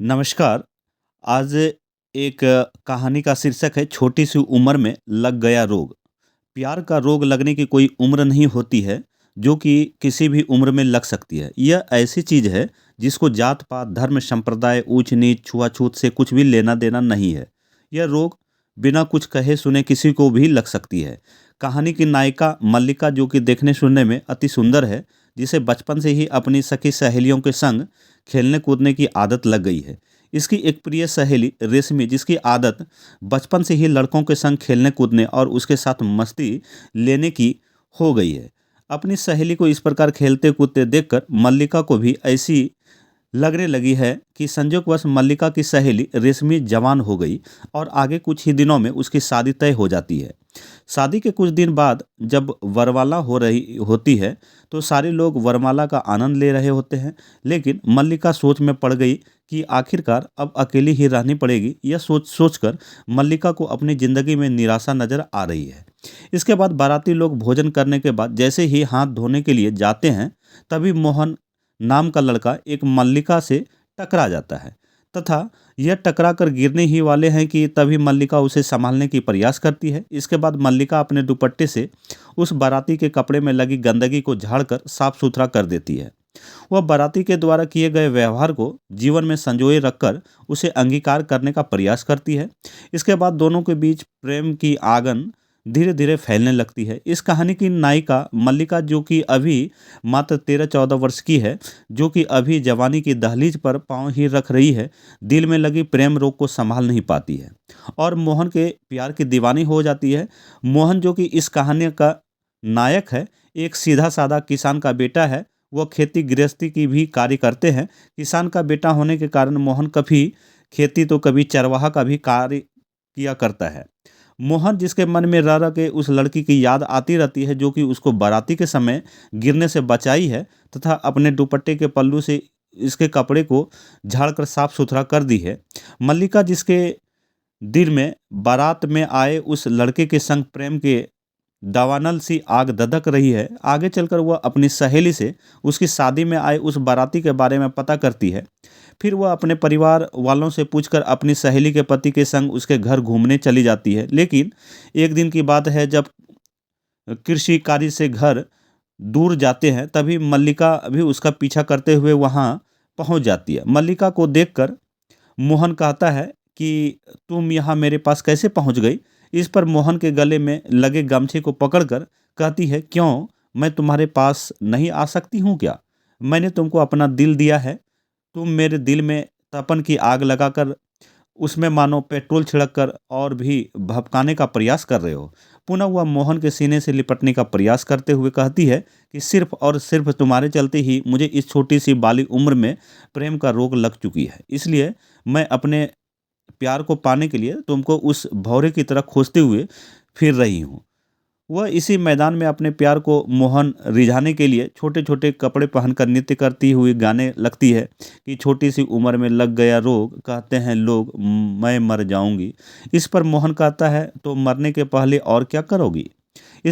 नमस्कार। आज एक कहानी का शीर्षक है छोटी सी उम्र में लग गया रोग। प्यार का रोग लगने की कोई उम्र नहीं होती है, जो कि किसी भी उम्र में लग सकती है। यह ऐसी चीज है जिसको जात पात धर्म संप्रदाय ऊंच नीच छुआछूत से कुछ भी लेना देना नहीं है। यह रोग बिना कुछ कहे सुने किसी को भी लग सकती है। कहानी की नायिका मल्लिका, जो कि देखने सुनने में अति सुंदर है, जिसे बचपन से ही अपनी सखी सहेलियों के संग खेलने कूदने की आदत लग गई है। इसकी एक प्रिय सहेली रेशमी, जिसकी आदत बचपन से ही लड़कों के संग खेलने कूदने और उसके साथ मस्ती लेने की हो गई है। अपनी सहेली को इस प्रकार खेलते कूदते देखकर मल्लिका को भी ऐसी लगने लगी है कि संजोगवश मल्लिका की सहेली रेशमी जवान हो गई और आगे कुछ ही दिनों में उसकी शादी तय हो जाती है। शादी के कुछ दिन बाद जब वरमाला हो रही होती है, तो सारे लोग वरमाला का आनंद ले रहे होते हैं। लेकिन मल्लिका सोच में पड़ गई कि आखिरकार अब अकेली ही रहनी पड़ेगी। यह सोच सोचकर मल्लिका को अपनी जिंदगी में निराशा नजर आ रही है। इसके बाद बाराती लोग भोजन करने के बाद जैसे ही हाथ धोने के लिए जाते हैं, तभी मोहन नाम का लड़का एक मल्लिका से टकरा जाता है, तथा यह टकरा कर गिरने ही वाले हैं कि तभी मल्लिका उसे संभालने की प्रयास करती है। इसके बाद मल्लिका अपने दुपट्टे से उस बाराती के कपड़े में लगी गंदगी को झाड़कर साफ सुथरा कर देती है। वह बाराती के द्वारा किए गए व्यवहार को जीवन में संजोए रखकर उसे अंगीकार करने का प्रयास करती है। इसके बाद दोनों के बीच प्रेम की आगन धीरे धीरे फैलने लगती है। इस कहानी की नायिका मल्लिका, जो कि अभी मात्र 13-14 वर्ष की है, जो कि अभी जवानी की दहलीज पर पांव ही रख रही है, दिल में लगी प्रेम रोग को संभाल नहीं पाती है और मोहन के प्यार की दीवानी हो जाती है। मोहन, जो कि इस कहानी का नायक है, एक सीधा साधा किसान का बेटा है। वह खेती गृहस्थी की भी कार्य करते हैं। किसान का बेटा होने के कारण मोहन कभी खेती तो कभी चरवाहा का भी कार्य किया करता है। मोहन, जिसके मन में रह रह के उस लड़की की याद आती रहती है, जो कि उसको बाराती के समय गिरने से बचाई है, तथा अपने दुपट्टे के पल्लू से इसके कपड़े को झाड़कर साफ सुथरा कर दी है। मल्लिका, जिसके दिल में बारात में आए उस लड़के के संग प्रेम के दावानल सी आग धधक रही है। आगे चलकर वह अपनी सहेली से उसकी शादी में आए उस बाराती के बारे में पता करती है। फिर वह अपने परिवार वालों से पूछकर अपनी सहेली के पति के संग उसके घर घूमने चली जाती है। लेकिन एक दिन की बात है, जब कृषि कार्य से घर दूर जाते हैं, तभी मल्लिका भी उसका पीछा करते हुए वहां पहुंच जाती है। मल्लिका को देखकर मोहन कहता है कि तुम यहाँ मेरे पास कैसे पहुंच गई। इस पर मोहन के गले में लगे गमछे को पकड़कर कहती है, क्यों, मैं तुम्हारे पास नहीं आ सकती हूँ क्या? मैंने तुमको अपना दिल दिया है। तुम मेरे दिल में तपन की आग लगाकर उसमें मानो पेट्रोल छिड़ककर और भी भभकाने का प्रयास कर रहे हो। पुनः वह मोहन के सीने से लिपटने का प्रयास करते हुए कहती है कि सिर्फ और सिर्फ तुम्हारे चलते ही मुझे इस छोटी सी बालिग उम्र में प्रेम का रोग लग चुकी है। इसलिए मैं अपने प्यार को पाने के लिए तुमको उस भौरे की तरह खोजते हुए फिर रही हूँ। वह इसी मैदान में अपने प्यार को मोहन रिझाने के लिए छोटे छोटे कपड़े पहनकर नृत्य करती हुई गाने लगती है कि छोटी सी उम्र में लग गया रोग, कहते हैं लोग मैं मर जाऊंगी। इस पर मोहन कहता है, तो मरने के पहले और क्या करोगी? इस